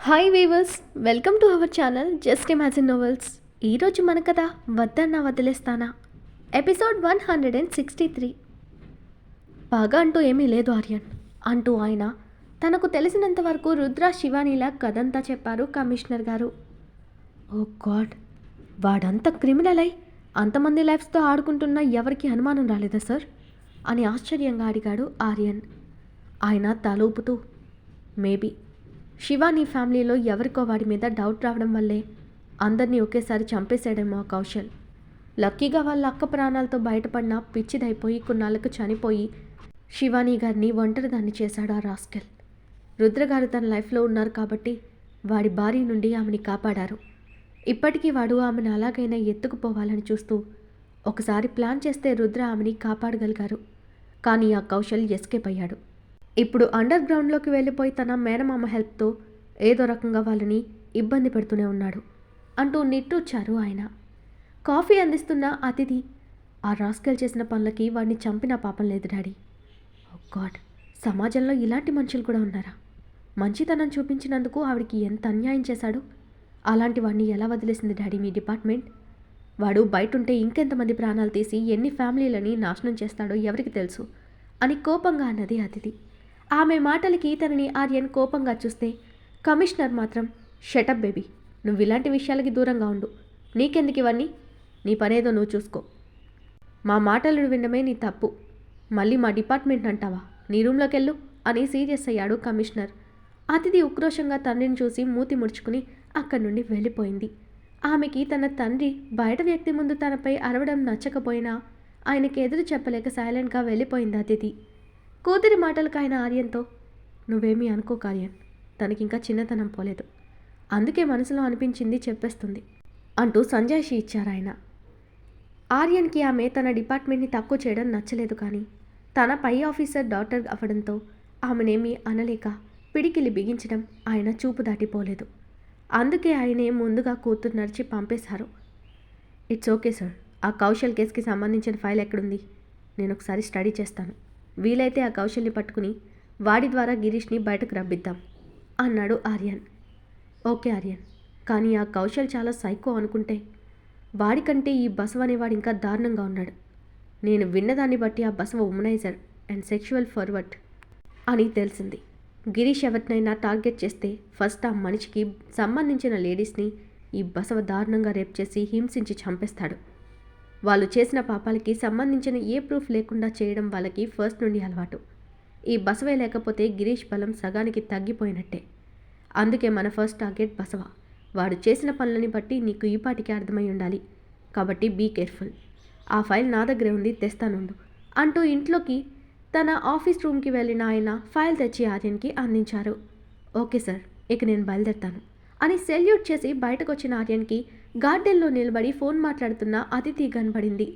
Hi weavers, welcome to our channel just imagine novels. ఈరోజు మన కథ వద్దన్నా వదిలేస్తానా ఎపిసోడ్ 163. బాగా అంటూ ఏమీ లేదు ఆర్యన్ అంటూ ఆయన తనకు తెలిసినంత వరకు రుద్ర శివానీలా కథంతా చెప్పారు కమిషనర్ గారు. ఓ గాడ్, వాడంత క్రిమినల్ అయి అంతమంది లైఫ్స్తో ఆడుకుంటున్న ఎవరికి అనుమానం రాలేదా సార్ అని ఆశ్చర్యంగా అడిగాడు ఆర్యన్. ఆయన తలూపుతూ మేబీ శివాని ఫ్యామిలీలో ఎవరికో వాడి మీద డౌట్ రావడం వల్లే అందరినీ ఒకేసారి చంపేశాడేమో ఆ కౌశల్. లక్కీగా వాళ్ళ అక్క ప్రాణాలతో బయటపడిన పిచ్చిదైపోయి కొన్నాళ్ళకు చనిపోయి శివాని గారిని ఒంటరిదాన్ని చేశాడు ఆ రాస్కెల్. రుద్రగారు తన లైఫ్లో ఉన్నారు కాబట్టి వాడి భార్య నుండి ఆమెని కాపాడారు. ఇప్పటికీ వాడు ఆమెను అలాగైనా ఎత్తుకుపోవాలని చూస్తూ ఒకసారి ప్లాన్ చేస్తే రుద్ర ఆమెని కాపాడగలిగారు. కానీ ఆ కౌశల్ ఎస్కేప్ అయ్యాడు. ఇప్పుడు అండర్ గ్రౌండ్లోకి వెళ్ళిపోయి తన మేనమామ హెల్ప్తో ఏదో రకంగా వాళ్ళని ఇబ్బంది పెడుతూనే ఉన్నాడు అంటూ నిట్టూర్చారు ఆయన. కాఫీ అందిస్తున్న అతిథి, ఆ రాస్కెల్ చేసిన పనులకి వాడిని చంపిన పాపం లేదు డాడీ. ఓ గాడ్, సమాజంలో ఇలాంటి మనుషులు కూడా ఉన్నారా? మంచితనం చూపించినందుకు ఆవిడికి ఎంత అన్యాయం చేశాడు. అలాంటి వాడిని ఎలా వదిలేసింది డాడీ మీ డిపార్ట్మెంట్? వాడు బయటుంటే ఇంకెంతమంది ప్రాణాలు తీసి ఎన్ని ఫ్యామిలీలని నాశనం చేస్తాడో ఎవరికి తెలుసు అని కోపంగా అన్నది అతిథి. ఆమె మాటలకి తనని ఆర్యన్ కోపంగా చూస్తే కమిషనర్ మాత్రం షటప్ బేబీ, నువ్వు ఇలాంటి విషయాలకి దూరంగా ఉండు. నీకెందుకు ఇవన్నీ? నీ పనేదో నువ్వు చూసుకో. మా మాటలు వినడమే నీ తప్పు. మళ్ళీ మా డిపార్ట్మెంట్ అంటావా? నీ రూమ్లోకి వెళ్ళు అని సీరియస్ అయ్యాడు కమిషనర్. అతిథి ఉక్రోషంగా తండ్రిని చూసి మూతి ముడుచుకుని అక్కడి నుండి వెళ్ళిపోయింది. ఆమెకి తన తండ్రి బయట వ్యక్తి ముందు తనపై అరవడం నచ్చకపోయినా ఆయనకి ఎదురు చెప్పలేక సైలెంట్గా వెళ్ళిపోయింది అతిథి. కూతురి మాటలకు ఆయన ఆర్యన్తో, నువ్వేమీ అనుకోక ఆర్యన్, తనకింకా చిన్నతనం పోలేదు, అందుకే మనసులో అనిపించింది చెప్పేస్తుంది అంటూ సంజాయిషి ఇచ్చారు ఆయన. ఆర్యన్కి ఆమె తన డిపార్ట్మెంట్ని తక్కువ చేయడం నచ్చలేదు. కానీ తన పై ఆఫీసర్ డాక్టర్ అవ్వడంతో ఆమెనేమీ అనలేక పిడికిలి బిగించడం ఆయన చూపు దాటిపోలేదు. అందుకే ఆయనే ముందుగా కూతురు నడిచి పంపేశారు. ఇట్స్ ఓకే సార్, ఆ కౌశల్ కేసుకి సంబంధించిన ఫైల్ ఎక్కడుంది? నేను ఒకసారి స్టడీ చేస్తాను. వీలైతే ఆ కౌశల్ని పట్టుకుని వాడి ద్వారా గిరీష్ని బయటకు రప్పిద్దాం అన్నాడు ఆర్యన్. ఓకే ఆర్యన్, కానీ ఆ కౌశల్ చాలా సైకో అనుకుంటే వాడికంటే ఈ బసవ అనేవాడు ఇంకా దారుణంగా ఉన్నాడు. నేను విన్నదాన్ని బట్టి ఆ Basava womaniser and sexual forward అని తెలిసింది. గిరీష్ ఎవరినైనా టార్గెట్ చేస్తే ఫస్ట్ ఆ మనిషికి సంబంధించిన లేడీస్ని ఈ బసవ దారుణంగా రేప్ చేసి హింసించి చంపేస్తాడు. వాళ్ళు చేసిన పాపాలకి సంబంధించిన ఏ ప్రూఫ్ లేకుండా చేయడం వాళ్ళకి ఫస్ట్ నుండి అలవాటు. ఈ బసవే లేకపోతే గిరీష్ బలం సగానికి తగ్గిపోయినట్టే. అందుకే మన ఫస్ట్ టార్గెట్ బసవ. వాడు చేసిన పనులని బట్టి నీకు ఈ పాటికి అర్థమై ఉండాలి. కాబట్టి బీ కేర్ఫుల్. ఆ ఫైల్ నా దగ్గరే ఉంది, తెస్తానుండు అంటూ ఇంట్లోకి తన ఆఫీస్ రూమ్కి వెళ్ళిన ఆయన ఫైల్ తెచ్చి ఆర్యన్కి అందించారు. ఓకే సార్, ఇక నేను బయలుదేరుతాను అని సెల్యూట్ చేసి బయటకు వచ్చిన ఆర్యన్కి గార్డెన్లో నిలబడి ఫోన్ మాట్లాడుతున్న అతిథి కనబడింది.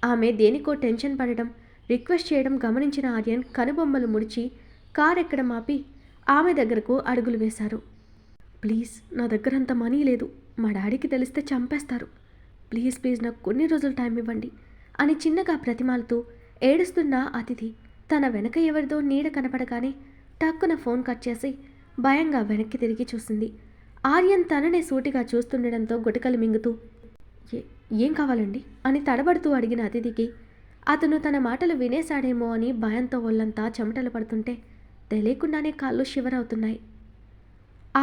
ఆమె దేనికో టెన్షన్ పడడం, రిక్వెస్ట్ చేయడం గమనించిన ఆర్యన్ కనుబొమ్మలు ముడిచి కార్ ఎక్కడం ఆపి ఆమె దగ్గరకు అడుగులు వేశారు. ప్లీజ్, నా దగ్గర అంత మనీ లేదు, మా డాడీకి తెలిస్తే చంపేస్తారు. ప్లీజ్ ప్లీజ్ నాకు కొన్ని రోజులు టైం ఇవ్వండి అని చిన్నగా ప్రతిమాలుతూ ఏడుస్తున్న అతిథి తన వెనక ఎవరిదో నీడ కనపడగానే టక్కున ఫోన్ కట్ చేసి భయంగా వెనక్కి తిరిగి చూసింది. ఆర్యన్ తననే సూటిగా చూస్తుండడంతో గుటకలు మింగుతూ ఏం కావాలండి అని తడబడుతూ అడిగిన అతిథికి అతను తన మాటలు వినేశాడేమో అని భయంతో ఒళ్ళంతా చెమటలు పడుతుంటే తెలియకుండానే కాళ్ళు షివరవుతున్నాయి.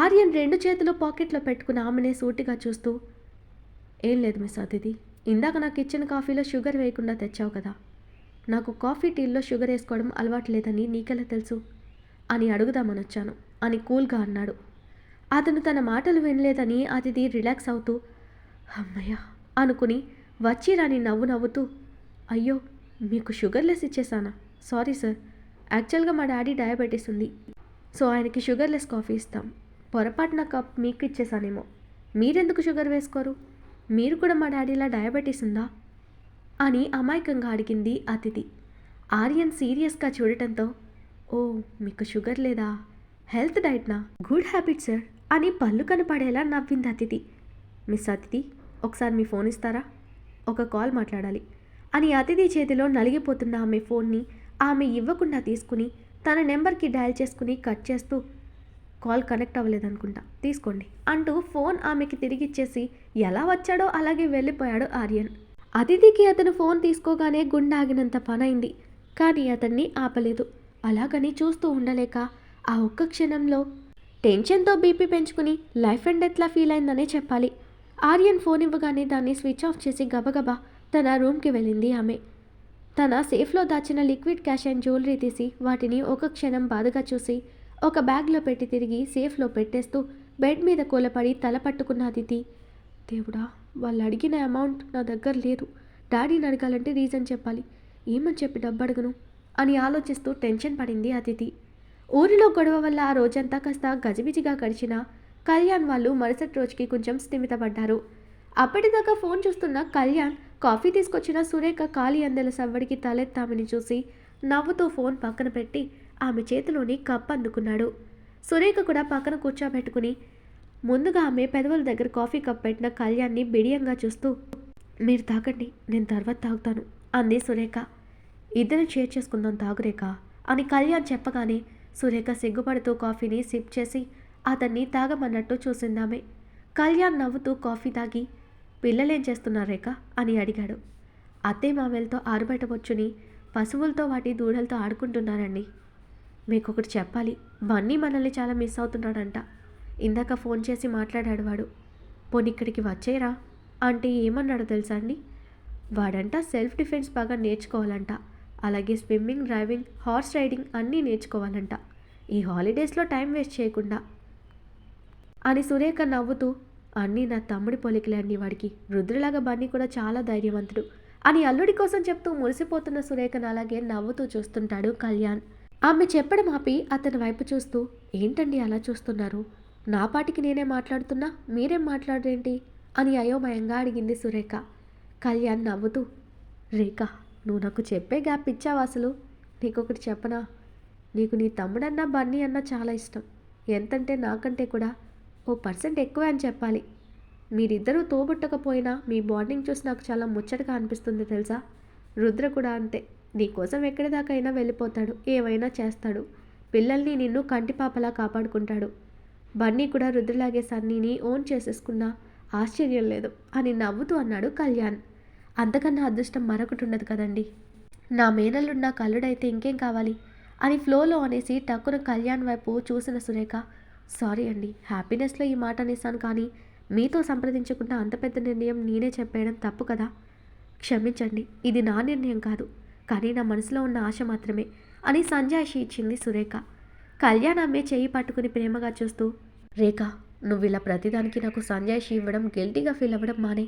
ఆర్యన్ రెండు చేతులు పాకెట్లో పెట్టుకుని ఆమెనే సూటిగా చూస్తూ, ఏం లేదు మిస్ అతిథి, ఇందాక నాకు ఇచ్చిన కాఫీలో షుగర్ వేయకుండా తెచ్చావు కదా, నాకు కాఫీ టీల్లో షుగర్ వేసుకోవడం అలవాటు లేదని నీకెలా తెలుసు అని అడుగుదామనొచ్చాను అని కూల్గా అన్నాడు. అతను తన మాటలు వినలేదని అతిథి రిలాక్స్ అవుతూ అమ్మయ్య అనుకుని వచ్చి రాని నవ్వు నవ్వుతూ, అయ్యో మీకు షుగర్లెస్ ఇచ్చేసానా? సారీ సార్, యాక్చువల్గా మా డాడీ డయాబెటీస్ ఉంది, సో ఆయనకి షుగర్లెస్ కాఫీ ఇస్తాం. పొరపాటున కప్ మీకు ఇచ్చేసానేమో. మీరెందుకు షుగర్ వేసుకోరు? మీరు కూడా మా డాడీలా డయాబెటీస్ ఉందా అని అమాయకంగా అడిగింది అతిథి. ఆర్యన్ సీరియస్గా చూడటంతో, ఓ మీకు షుగర్ లేదా, హెల్త్ డైట్నా, గుడ్ హ్యాబిట్ సార్ అని పళ్ళు కనపడేలా నవ్వింది అతిథి. మిస్ అతిథి, ఒకసారి మీ ఫోన్ ఇస్తారా, ఒక కాల్ మాట్లాడాలి అని అతిథి చేతిలో నలిగిపోతున్న ఆమె ఫోన్ని ఆమె ఇవ్వకుండా తీసుకుని తన నెంబర్కి డయల్ చేసుకుని కట్ చేస్తూ, కాల్ కనెక్ట్ అవ్వలేదనుకుంటా, తీసుకోండి అంటూ ఫోన్ ఆమెకి తిరిగిచ్చేసి ఎలా వచ్చాడో అలాగే వెళ్ళిపోయాడు ఆర్యన్. అతిథికి అతను ఫోన్ తీసుకోగానే గుండె ఆగినంత పనైంది. కానీ అతన్ని ఆపలేదు. అలాగని చూస్తూ ఉండలేక ఆ ఒక్క క్షణంలో టెన్షన్తో బీపీ పెంచుకుని లైఫ్ అండ్ డెత్లా ఫీల్ అయిందనే చెప్పాలి. ఆర్యన్ ఫోన్ ఇవ్వగానే దాన్ని స్విచ్ ఆఫ్ చేసి గబగబా తన రూమ్కి వెళ్ళింది ఆమె. తన సేఫ్లో దాచిన లిక్విడ్ క్యాష్ అండ్ జ్యువెలరీ తీసి వాటిని ఒక క్షణం బాధగా చూసి ఒక బ్యాగ్లో పెట్టి తిరిగి సేఫ్లో పెట్టేస్తూ బెడ్ మీద కూలపడి తల పట్టుకున్న అదితి. దేవుడా, వాళ్ళు అడిగిన అమౌంట్ నా దగ్గర లేదు. డాడీని అడగాలంటే రీజన్ చెప్పాలి. ఏమని చెప్పి డబ్బు అడగను అని ఆలోచిస్తూ టెన్షన్ పడింది అదితి. ఊరిలో గొడవ వల్ల ఆ రోజంతా కాస్త గజిబిజిగా గడిచిన కళ్యాణ్ వాళ్ళు మరుసటి రోజుకి కొంచెం స్థిమితపడ్డారు. అప్పటిదాకా ఫోన్ చూస్తున్న కళ్యాణ్ కాఫీ తీసుకొచ్చిన సురేఖ ఖాళీ అందెల సవ్వడికి తలెత్తామని చూసి నవ్వుతూ ఫోన్ పక్కన పెట్టి ఆమె చేతిలోని కప్ అందుకున్నాడు. సురేఖ కూడా పక్కన కూర్చోబెట్టుకుని ముందుగా ఆమె పెదవుల దగ్గర కాఫీ కప్ పెట్టిన కళ్యాణ్ని బిడియంగా చూస్తూ, మీరు తాగండి, నేను తర్వాత తాగుతాను అంది సురేఖ. ఇద్దరం షేర్ చేసుకుందాం తాగురేఖ అని కళ్యాణ్ చెప్పగానే సురేఖ సిగ్గుపడుతూ కాఫీని సిప్ చేసి అతన్ని తాగమన్నట్టు చూసిందామె. కళ్యాణ్ నవ్వుతూ కాఫీ తాగి, పిల్లలేం చేస్తున్నారు రేఖ అని అడిగాడు. అత్తే మామయ్యలతో ఆరుబయట వచ్చుని పశువులతో వాటి దూడలతో ఆడుకుంటున్నారండి. మీకొకటి చెప్పాలి, బన్నీ మనల్ని చాలా మిస్ అవుతున్నాడంట. ఇందాక ఫోన్ చేసి మాట్లాడాడు వాడు. పోనీ ఇక్కడికి వచ్చేరా అంటే ఏమన్నాడో తెలుసా అండి? వాడంట సెల్ఫ్ డిఫెన్స్ బాగా నేర్చుకోవాలంట. అలాగే స్విమ్మింగ్, డ్రైవింగ్, హార్స్ రైడింగ్ అన్నీ నేర్చుకోవాలంట. ఈ హాలిడేస్లో టైం వేస్ట్ చేయకుండా అని సురేఖ నవ్వుతూ, అన్నీ నా తమ్ముడి పొలికలే అండి వాడికి. రుద్రలాగా బన్నీ కూడా చాలా ధైర్యవంతుడు అని అల్లుడి కోసం చెప్తూ మురిసిపోతున్న సురేఖను అలాగే నవ్వుతూ చూస్తుంటాడు కళ్యాణ్. ఆమె చెప్పడం ఆపి అతని వైపు చూస్తూ, ఏంటండి అలా చూస్తున్నారు? నా పాటికి నేనే మాట్లాడుతున్నా, మీరేం మాట్లాడరేంటి అని అయోమయంగా అడిగింది సురేఖ. కళ్యాణ్ నవ్వుతూ, రేఖ, నువ్వు నాకు చెప్పే గ్యాప్ ఇచ్చావు అసలు. నీకొకటి చెప్పనా? నీకు నీ తమ్ముడన్నా బన్నీ అన్నా చాలా ఇష్టం. ఎంతంటే నాకంటే కూడా 1% ఎక్కువే అని చెప్పాలి. మీరిద్దరూ తోబుట్టకపోయినా మీ బాండింగ్ చూసి నాకు చాలా ముచ్చటగా అనిపిస్తుంది తెలుసా. రుద్ర కూడా అంతే. నీకోసం ఎక్కడి దాకైనా వెళ్ళిపోతాడు, ఏమైనా చేస్తాడు. పిల్లల్ని నిన్ను కంటిపాపలా కాపాడుకుంటాడు. బన్నీ కూడా రుద్రలాగే సన్నీని ఓన్ చేసేసుకున్నా ఆశ్చర్యం లేదు అని నవ్వుతూ అన్నాడు కళ్యాణ్. అంతకన్నా అదృష్టం మరొకటి ఉండదు కదండి. నా మేనల్లుడు నా కల్లుడైతే ఇంకేం కావాలి అని ఫ్లోలో అనేసి టక్కున కళ్యాణ్ వైపు చూసిన సురేఖ, సారీ అండి, హ్యాపీనెస్లో ఈ మాట అనేసాను, కానీ మీతో సంప్రదించకుండా అంత పెద్ద నిర్ణయం నేనే చెప్పేయడం తప్పు కదా. క్షమించండి, ఇది నా నిర్ణయం కాదు, కానీ నా మనసులో ఉన్న ఆశ మాత్రమే అని సంజాయిషి ఇచ్చింది సురేఖ. కళ్యాణ్ ఆమె చెయ్యి పట్టుకుని ప్రేమగా చూస్తూ, రేఖ, నువ్వు ఇలా ప్రతిదానికి నాకు సంజాయిషి ఇవ్వడం, గిల్టీగా ఫీల్ అవ్వడం మానే.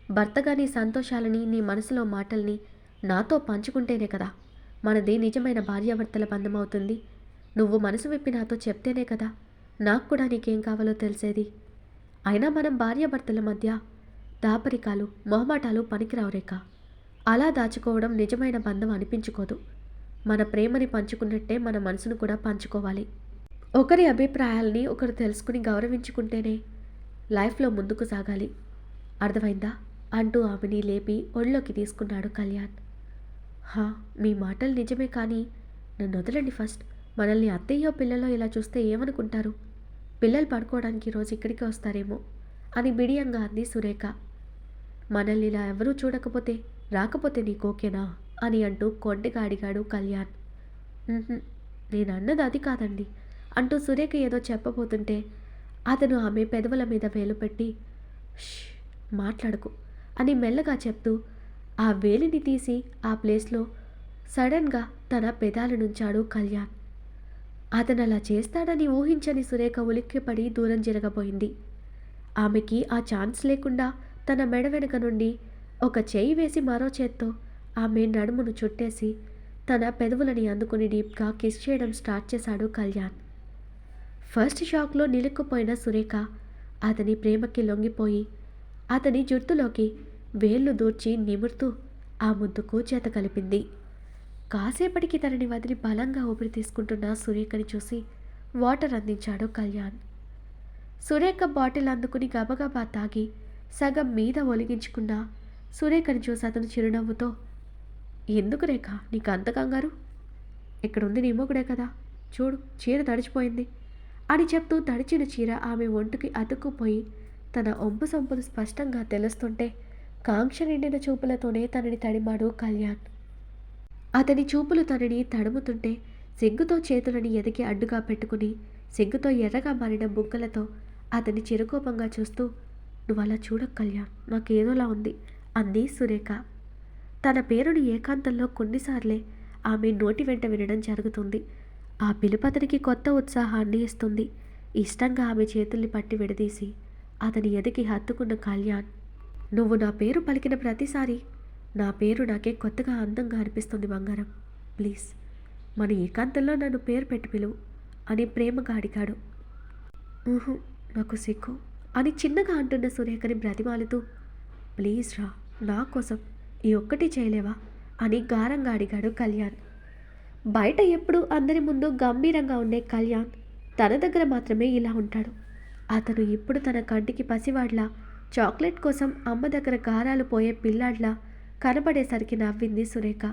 భర్తగా నీ సంతోషాలని, నీ మనసులో మాటల్ని నాతో పంచుకుంటేనే కదా మనది నిజమైన భార్యాభర్తల బంధం అవుతుంది. నువ్వు మనసు విప్పి నాతో చెప్తేనే కదా నాకు కూడా నీకేం కావాలో తెలిసేది. అయినా మనం భార్యాభర్తల మధ్య దాపరికాలు, మొహమాటాలు పనికిరావు రేఖ. అలా దాచుకోవడం నిజమైన బంధం అనిపించుకోదు. మన ప్రేమని పంచుకున్నట్టే మన మనసును కూడా పంచుకోవాలి. ఒకరి అభిప్రాయాలని ఒకరు తెలుసుకుని గౌరవించుకుంటేనే లైఫ్లో ముందుకు సాగాలి. అర్థమైందా అంటూ ఆమెని లేపి ఒళ్ళోకి తీసుకున్నాడు కళ్యాణ్. మీ మాటలు నిజమే, కానీ నన్ను వదలండి ఫస్ట్. మనల్ని అత్తయ్యో పిల్లలో ఇలా చూస్తే ఏమనుకుంటారు? పిల్లలు పడుకోవడానికి రోజు ఇక్కడికి వస్తారేమో అని బిడియంగా అంది సురేఖ. మనల్ని ఇలా ఎవరూ చూడకపోతే రాకపోతే నీకు ఓకేనా అని అంటూ కొంటెగా అడిగాడు కళ్యాణ్. నేను అన్నది అది కాదండి అంటూ సురేఖ ఏదో చెప్పబోతుంటే అతను ఆమె పెదవుల మీద వేలు పెట్టి, మాట్లాడకు అని మెల్లగా చెప్తూ ఆ వేలిని తీసి ఆ ప్లేస్లో సడన్గా తన పెదాల నుంచాడు కళ్యాణ్. అతను అలా చేస్తాడని ఊహించని సురేఖ ఉలిక్కిపడి దూరం జరగబోయింది. ఆమెకి ఆ ఛాన్స్ లేకుండా తన మెడ వెనుక నుండి ఒక చేయి వేసి మరో చేత్తో ఆమె నడుమును చుట్టేసి తన పెదవులని అందుకుని డీప్గా కిస్ చేయడం స్టార్ట్ చేశాడు కళ్యాణ్. ఫస్ట్ షాక్లో నిలుక్కుపోయిన సురేఖ అతని ప్రేమకి లొంగిపోయి అతని జుట్టులోకి వేళ్లు దూర్చి నిమురుతూ ఆ ముద్దుకు చేత కలిపింది. కాసేపటికి తనని వదిలి బలంగా ఊపిరి తీసుకుంటున్న సురేఖని చూసి వాటర్ అందించాడు కళ్యాణ్. సురేఖ బాటిల్ అందుకుని గబగబా తాగి సగం మీద ఒలిగించుకున్న సురేఖని చూసి అతను చిరునవ్వుతో, ఎందుకు రేఖ నీకు అంత కంగారు? ఇక్కడుంది నీ మొగుడే కదా, చూడు చీర తడిచిపోయింది అని చెప్తూ తడిచిన చీర ఆమె ఒంటికి అతుక్కుపోయి తన ఒంపు సొంపులు స్పష్టంగా తెలుస్తుంటే కాంక్ష నిండిన చూపులతోనే తనని తడిమాడు కళ్యాణ్. అతని చూపులు తనని తడుముతుంటే సిగ్గుతో చేతులని ఎదిగి అడ్డుగా పెట్టుకుని సిగ్గుతో ఎర్రగా మారిన బుగ్గలతో అతని చిరుకోపంగా చూస్తూ, "నువ్వలా చూడకు కళ్యాణ్, నాకేదోలా ఉంది" అంది సురేఖ. తన పేరుని ఏకాంతంలో కొన్నిసార్లే ఆమె నోటి వెంట వినడం జరుగుతుంది. ఆ పిలుపు అతనికి కొత్త ఉత్సాహాన్ని ఇస్తుంది. ఇష్టంగా ఆమె చేతుల్ని పట్టి విడదీసి అతని ఎదికి హత్తుకున్న కళ్యాణ్, "నువ్వు నా పేరు పలికిన ప్రతిసారి నా పేరు నాకే కొత్తగా అందంగా అనిపిస్తుంది బంగారం. ప్లీజ్ మన ఏకాంతంలో నన్ను పేరు పెట్టి పిలువు" అని ప్రేమగా అడిగాడు. "ఊహు, నాకు సిగ్గు" అని చిన్నగా అంటున్న సురేఖని బ్రతిమాలుతూ, "ప్లీజ్ రా, నా కోసం ఈ ఒక్కటి చేయలేవా" అని గారంగా అడిగాడు కళ్యాణ్. బయట ఎప్పుడు అందరి ముందు గంభీరంగా ఉండే కళ్యాణ్ తన దగ్గర మాత్రమే ఇలా ఉంటాడు. అతను ఇప్పుడు తన కంటికి పసివాడ్లా, చాక్లెట్ కోసం అమ్మ దగ్గర గారాలు పోయే పిల్లాడ్లా కనపడేసరికి నవ్వింది సురేఖ.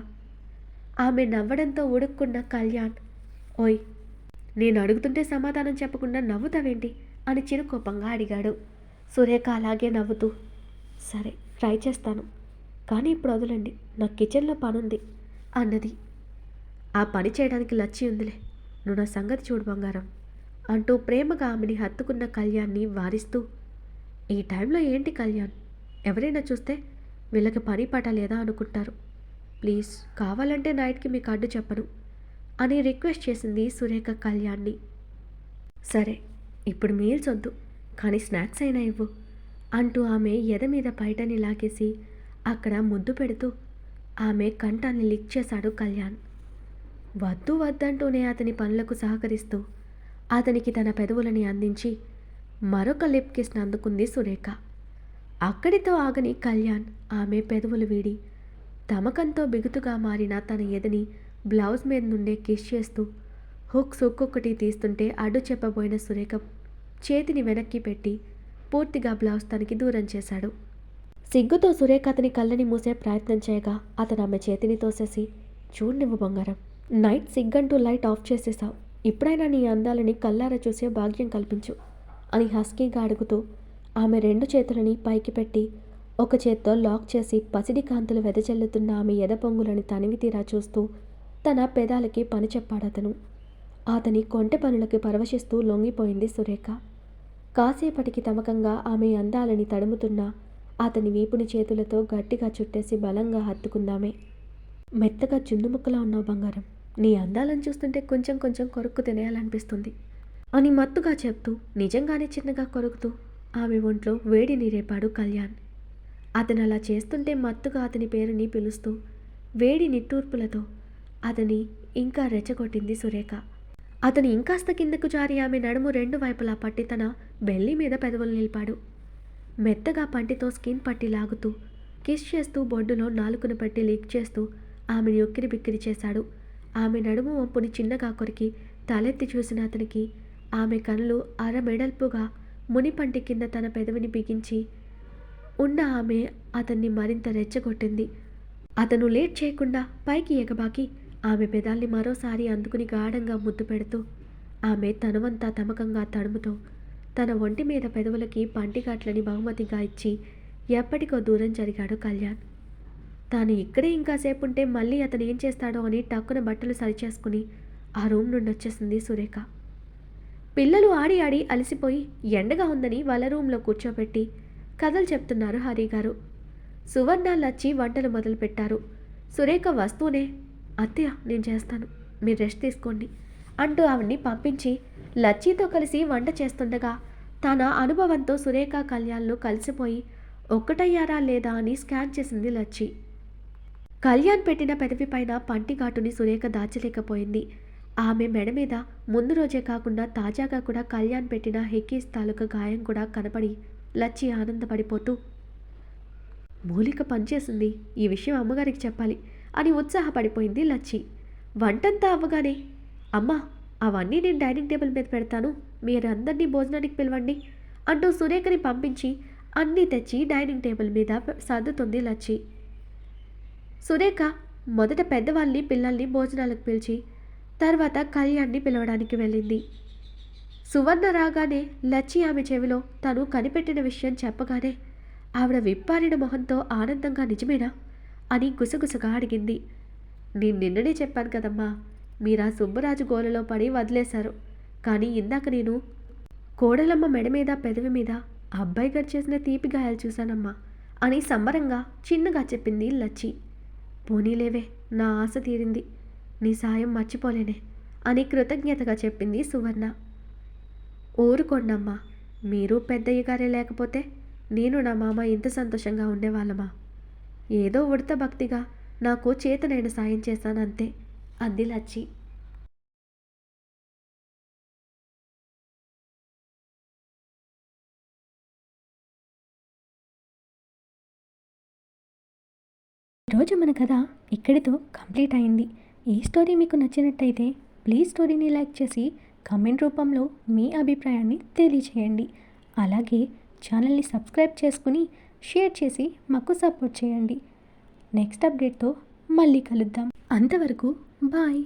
ఆమె నవ్వడంతో ఉడుక్కున్న కళ్యాణ్, "ఓయ్, నేను అడుగుతుంటే సమాధానం చెప్పకుండా నవ్వుతావేంటి" అని చిరుకోపంగా అడిగాడు. సురేఖ అలాగే నవ్వుతూ, "సరే, ట్రై చేస్తాను, కానీ ఇప్పుడు వదలండి, నాకు కిచెన్లో పనుంది" అన్నది. "ఆ పని చేయడానికి లచ్చి ఉందిలే, నువ్వు నా సంగతి చూడు బంగారం" అంటూ ప్రేమగా ఆమెని హత్తుకున్న కళ్యాణ్ని వారిస్తూ, "ఈ టైంలో ఏంటి కళ్యాణ్, ఎవరైనా చూస్తే వీళ్ళకి పని పాట లేదా అనుకుంటారు. ప్లీజ్, కావాలంటే నైట్కి మీకు అడ్డు చెప్పను" అని రిక్వెస్ట్ చేసింది సురేఖ కళ్యాణ్ని. "సరే, ఇప్పుడు మీల్స్ వద్దు, కానీ స్నాక్స్ అయినా ఇవ్వు" అంటూ ఆమె ఎద మీద బయటని లాగేసి అక్కడ ముద్దు పెడుతూ ఆమె కంఠాన్ని లిక్ చేశాడు కళ్యాణ్. వద్దు వద్దంటూనే అతని పనులకు సహకరిస్తూ అతనికి తన పెదవులని అందించి మరొక లిప్ కిస్ని అందుకుంది సురేఖ. అక్కడితో ఆగని కళ్యాణ్ ఆమె పెదవులు వీడి తమకంతో బిగుతుగా మారిన తన ఎదని బ్లౌజ్ మీద నుండే కిస్ చేస్తూ హుక్స్ ఒక్కొక్కటి తీస్తుంటే అడ్డు చెప్పబోయిన సురేఖ చేతిని వెనక్కి పెట్టి పూర్తిగా బ్లౌజ్ తనకి దూరం చేశాడు. సిగ్గుతో సురేఖ అతని కళ్ళని మూసే ప్రయత్నం చేయగా అతను ఆమె చేతిని తోసేసి, "చూడు నువ్వు బంగారం, నైట్ సిగ్గంటూ లైట్ ఆఫ్ చేసేసావు, ఇప్పుడైనా నీ అందాలని కళ్ళారా చూసే భాగ్యం కల్పించు" అని హస్కీగా అడుగుతూ ఆమె 2 చేతులని పైకి పెట్టి ఒక చేత్తో లాక్ చేసి పసిడి కాంతులు వెదజల్లుతున్న ఆమె ఎదపొంగులని తనివి తీరా చూస్తూ తన పెదాలకి పని చెప్పాడతను. అతని కొంటె పనులకి పరవశిస్తూ లొంగిపోయింది సురేఖ. కాసేపటికి తమకంగా ఆమె అందాలని తడుముతున్న అతని వీపుని చేతులతో గట్టిగా చుట్టేసి బలంగా హత్తుకుందామే. "మెత్తగా చున్నుముక్కలా ఉన్నావు బంగారం, నీ అందాలను చూస్తుంటే కొంచెం కొంచెం కొరుక్కు తినేయాలనిపిస్తుంది" అని మత్తుగా చెప్తూ నిజంగానే చిన్నగా కొరుకుతూ ఆమె ఒంట్లో వేడిని రేపాడు కళ్యాణ్. అతను అలా చేస్తుంటే మత్తుగా అతని పేరుని పిలుస్తూ వేడి నిట్టూర్పులతో అతని ఇంకా రెచ్చగొట్టింది సురేఖ. అతను ఇంకాస్త కిందకు జారి ఆమె నడుము 2 వైపులా పట్టి తన బెల్లి మీద పెదవులు నిలిపాడు. మెత్తగా పంటితో స్కిన్ పట్టి లాగుతూ కిస్ చేస్తూ బొడ్డులో నాలుకను పెట్టి లీక్ చేస్తూ ఆమెను ఉక్కిరి బిక్కిరి చేశాడు. ఆమె నడుము వంపుని చిన్నగా కొరికి తలెత్తి చూసిన అతనికి ఆమె కళ్ళు అరమెడల్పుగా మునిపంటి కింద తన పెదవిని బిగించి ఉన్న ఆమె అతన్ని మరింత రెచ్చగొట్టింది. అతను లేట్ చేయకుండా పైకి ఎగబాకి ఆమె పెదాల్ని మరోసారి అందుకుని గాఢంగా ముద్దు పెడుతూ ఆమె తనువంతా తమకంగా తడుముతో తన ఒంటి మీద పెదవులకి పంటిగాట్లని బహుమతిగా ఇచ్చి ఎప్పటికో దూరం జరిగాడు కళ్యాణ్. తాను ఇక్కడే ఇంకాసేపు ఉంటే మళ్ళీ అతను ఏం చేస్తాడో అని టక్కున బట్టలు సరిచేసుకుని ఆ రూమ్ నుండి వచ్చేసింది సురేఖ. పిల్లలు ఆడి ఆడి అలసిపోయి ఎండగా ఉందని వాళ్ళ రూమ్లో కూర్చోబెట్టి కథలు చెప్తున్నారు హరిగారు. సువర్ణ లచ్చి వంటలు మొదలుపెట్టారు. సురేఖ వస్తూనే, "అత్తయ్య, నేను చేస్తాను, మీరు రెస్ట్ తీసుకోండి" అంటూ ఆవిడ్ని పంపించి లచ్చితో కలిసి వంట చేస్తుండగా తన అనుభవంతో సురేఖ కళ్యాణ్లు కలిసిపోయి ఒక్కటయ్యారా లేదా అని స్కాన్ చేసింది లచ్చి. కళ్యాణ్ పెట్టిన పెదవి పైన పంటిఘాటుని సురేఖ దాచలేకపోయింది. ఆమె మెడ మీద ముందు రోజే కాకుండా తాజాగా కూడా కళ్యాణ్ పెట్టిన హెకీస్ తాలూకా గాయం కూడా కనపడి లచ్చి ఆనందపడిపోతూ, "మూలిక పనిచేసింది, ఈ విషయం అమ్మగారికి చెప్పాలి" అని ఉత్సాహపడిపోయింది లచ్చి. వంటంతా అవ్వగానే, "అమ్మా, అవన్నీ నేను డైనింగ్ టేబుల్ మీద పెడతాను, మీరు అందరినీ భోజనానికి పిలవండి" అంటూ సురేఖని పంపించి అన్నీ తెచ్చి డైనింగ్ టేబుల్ మీద సర్దుతుంది లచ్చి. సురేఖ మొదట పెద్దవాళ్ళని పిల్లల్ని భోజనాలకు పిలిచి తర్వాత కళ్యాణ్ని పిలవడానికి వెళ్ళింది. సువర్ణ రాగానే లచ్చి ఆమె చెవిలో తను కనిపెట్టిన విషయం చెప్పగానే ఆవిడ విప్పారిన మొహంతో ఆనందంగా నిజమేనా అని గుసగుసగా అడిగింది. నేను నిన్ననే చెప్పాను కదమ్మా, మీరా సుబ్బరాజు గోలలో పడి వదిలేశారు. కానీ ఇందాక నేను కోడలమ్మ మెడ మీద పెదవి మీద అబ్బాయి గారు చేసిన తీపి గాయాలు చూశానమ్మా అని సంబరంగా చిన్నగా చెప్పింది లచ్చి. పోనీలేవే, నా ఆశ తీరింది, నీ సాయం మర్చిపోలేనే అని కృతజ్ఞతగా చెప్పింది సువర్ణ. ఊరుకోండమ్మా, మీరు పెద్దయ్య గారే లేకపోతే నేను నా మామ ఇంత సంతోషంగా ఉండేవాళ్ళమా? ఏదో ఉడత భక్తిగా నాకు చేతనైన సాయం చేశానంతే అంది లచ్చి. ఈరోజు మన కథ ఇక్కడితో కంప్లీట్ అయింది. ఈ స్టోరీ మీకు నచ్చినట్టయితే ప్లీజ్ స్టోరీని లైక్ చేసి కామెంట్ రూపంలో మీ అభిప్రాయాన్ని తెలియచేయండి. అలాగే ఛానల్ని సబ్స్క్రైబ్ చేసుకుని షేర్ చేసి మాకు సపోర్ట్ చేయండి. నెక్స్ట్ అప్డేట్తో మళ్ళీ కలుద్దాం. అంతవరకు బాయ్.